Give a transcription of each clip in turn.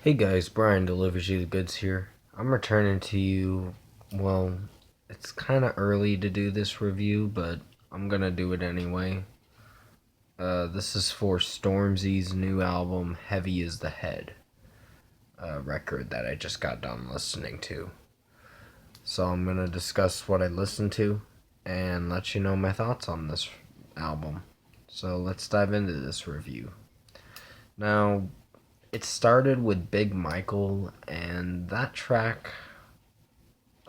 Hey guys, Brian delivers you the goods here. I'm returning to you. Well, it's kind of early to do this review, but I'm gonna do it anyway. This is for Stormzy's new album, Heavy is the Head, a record that I just got done listening to. So I'm gonna discuss what I listened to and let you know my thoughts on this album. So let's dive into this review. Now, it started with Big Michael, and that track,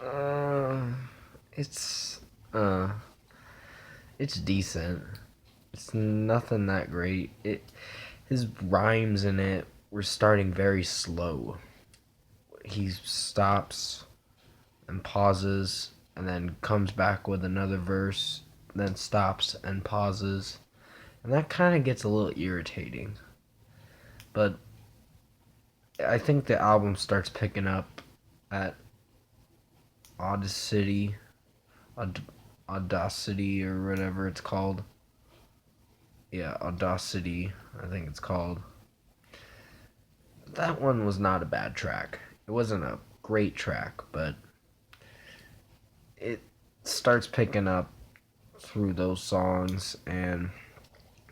uh, it's, uh, it's decent. It's nothing that great. His rhymes in it were starting very slow. He stops and pauses, and then comes back with another verse, then stops and pauses, and that kind of gets a little irritating. But I think the album starts picking up at Audacity, Audacity or whatever it's called. Yeah, Audacity, I think it's called. That one was not a bad track. It wasn't a great track, but it starts picking up through those songs. And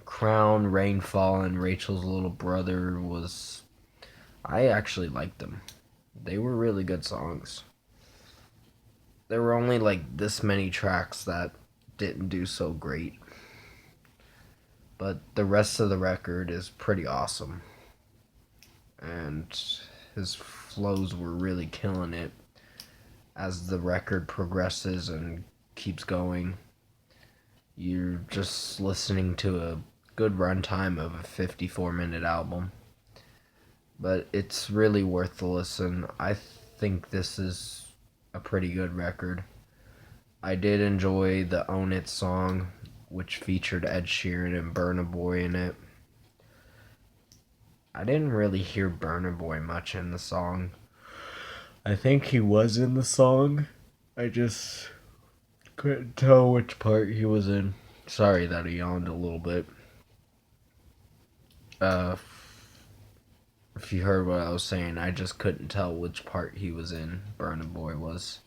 Crown, Rainfall, and Rachel's Little Brother was. I actually liked them. They were really good songs. There were only like this many tracks that didn't do so great, but the rest of the record is pretty awesome. And his flows were really killing it as the record progresses and keeps going. You're just listening to a good runtime of a 54-minute album, but it's really worth the listen. I think this is a pretty good record. I did enjoy the Own It song, which featured Ed Sheeran and Burna Boy in it. I didn't really hear Burna Boy much in the song. I think he was in the song. I just couldn't tell which part he was in. Sorry that I yawned a little bit. Uh, if you heard what I was saying, I just couldn't tell which part he was in. Burna Boy was.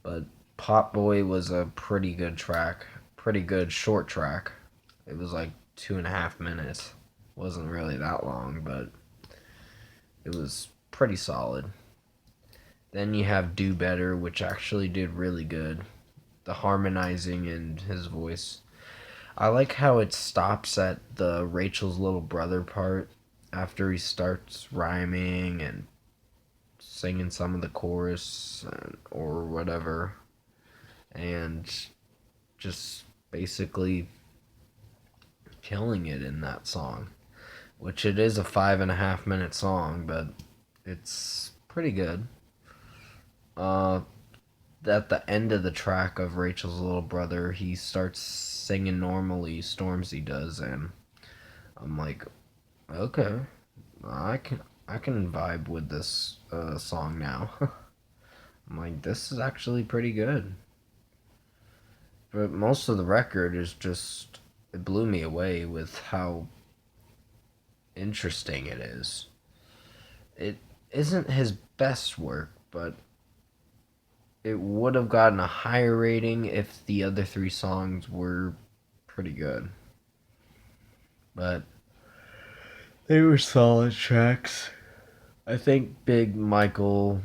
But Pop Boy was a pretty good track. Pretty good short track. It was like 2.5 minutes. Wasn't really that long, but it was pretty solid. Then you have Do Better, which actually did really good. The harmonizing in his voice. I like how it stops at the Rachel's Little Brother part after he starts rhyming and singing some of the chorus or whatever, and just basically killing it in that song. Which it is a 5.5 minute song, but it's pretty good. Uh, at the end of the track of Rachel's Little Brother, he starts singing normally, Stormzy does, and I'm like, okay, I can vibe with this song now. I'm like, this is actually pretty good. But most of the record is just, it blew me away with how interesting it is. It isn't his best work, but it would have gotten a higher rating if the other three songs were pretty good. But they were solid tracks. I think Big Michael,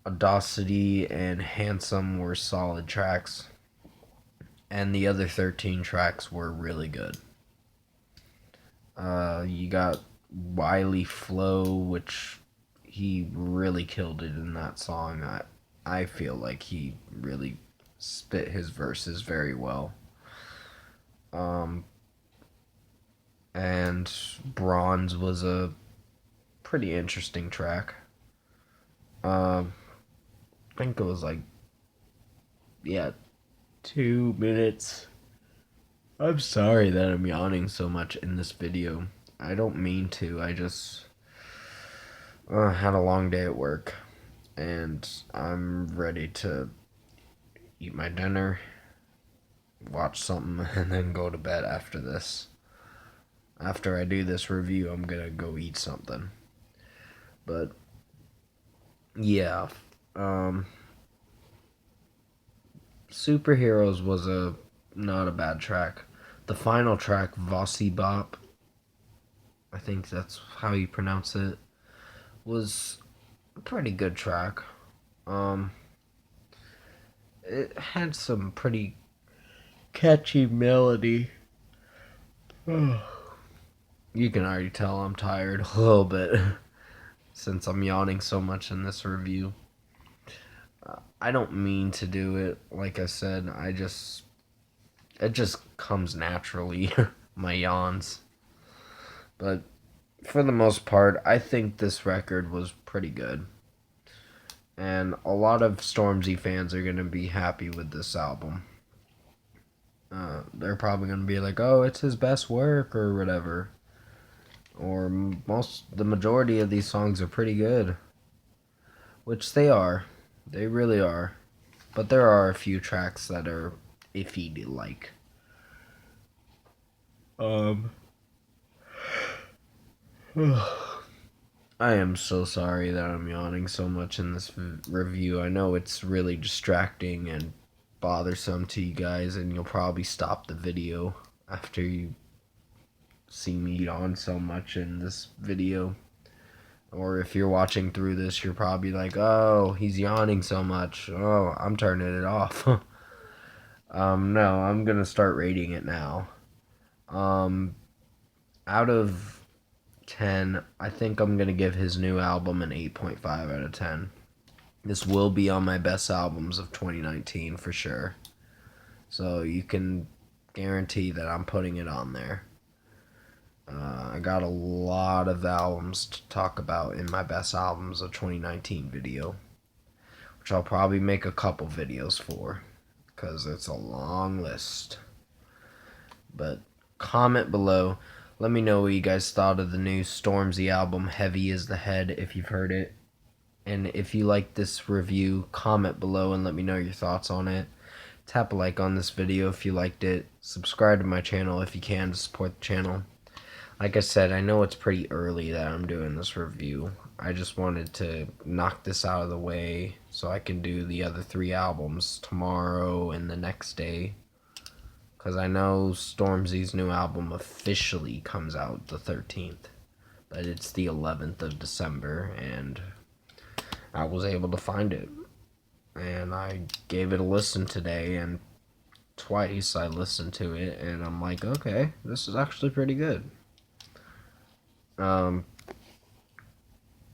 Audacity, and Handsome were solid tracks. And the other 13 tracks were really good. You got Wiley Flow, which he really killed it in that song. I feel like he really spit his verses very well. Um, and Bronze was a pretty interesting track. I think it was like, yeah, 2 minutes. I'm sorry that I'm yawning so much in this video. I don't mean to. I just had a long day at work, and I'm ready to eat my dinner, watch something, and then go to bed after this. After I do this review, I'm gonna go eat something. But yeah, um, Superheroes was a not a bad track. The final track, Vossi Bop, I think that's how you pronounce it, was a pretty good track. Um, it had some pretty catchy melody. You can already tell I'm tired a little bit since I'm yawning so much in this review. I don't mean to do it. Like I said, it just comes naturally, my yawns. But for the most part, I think this record was pretty good. And a lot of Stormzy fans are going to be happy with this album. They're probably going to be like, oh, it's his best work or whatever. Or the majority of these songs are pretty good. Which they are. They really are. But there are a few tracks that are iffy to like. I am so sorry that I'm yawning so much in this review. I know it's really distracting and bothersome to you guys, and you'll probably stop the video after you see me yawn so much in this video. Or if you're watching through this, you're probably like, oh, he's yawning so much. Oh, I'm turning it off. No, I'm gonna start rating it now. Out of 10, I think I'm gonna give his new album an 8.5 out of 10. This will be on my best albums of 2019 for sure. So you can guarantee that I'm putting it on there. I got a lot of albums to talk about in my best albums of 2019 video, which I'll probably make a couple videos for, because it's a long list. But comment below. Let me know what you guys thought of the new Stormzy album, Heavy is the Head, if you've heard it. And if you like this review, comment below and let me know your thoughts on it. Tap a like on this video if you liked it. Subscribe to my channel if you can to support the channel. Like I said, I know it's pretty early that I'm doing this review. I just wanted to knock this out of the way so I can do the other 3 albums tomorrow and the next day. Because I know Stormzy's new album officially comes out the 13th. But it's the 11th of December, and I was able to find it. And I gave it a listen today, and twice I listened to it, and I'm like, okay, this is actually pretty good. I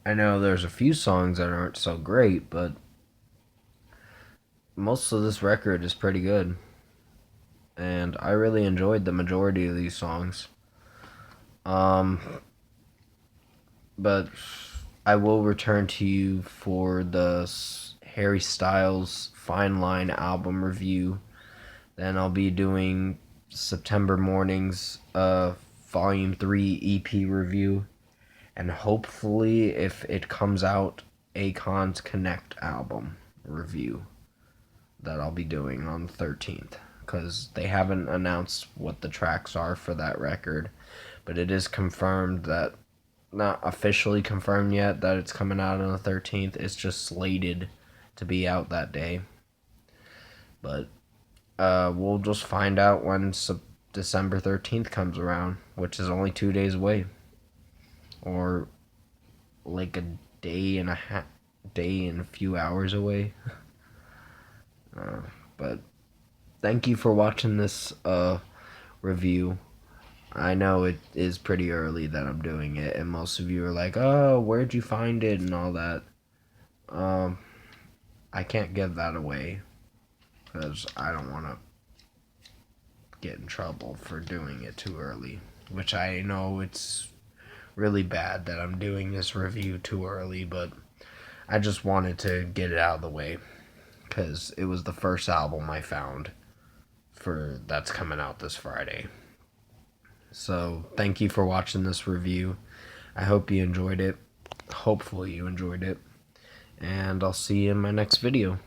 know there's a few songs that aren't so great, but most of this record is pretty good. And I really enjoyed the majority of these songs. But I will return to you for the Harry Styles Fine Line album review. Then I'll be doing September Morning's Volume 3 EP review. And hopefully, if it comes out, Akon's Connect album review that I'll be doing on the 13th. Because they haven't announced what the tracks are for that record. But it is confirmed that, not officially confirmed yet, that it's coming out on the 13th. It's just slated to be out that day. But we'll just find out when December 13th comes around, which is only 2 days away. Or like a day and a few hours away. But thank you for watching this review. I know it is pretty early that I'm doing it, and most of you are like, oh, where'd you find it and all that. I can't give that away because I don't want to get in trouble for doing it too early, which I know it's really bad that I'm doing this review too early, but I just wanted to get it out of the way because it was the first album I found that's coming out this Friday. So thank you for watching this review. I hope you enjoyed it. Hopefully you enjoyed it. And I'll see you in my next video.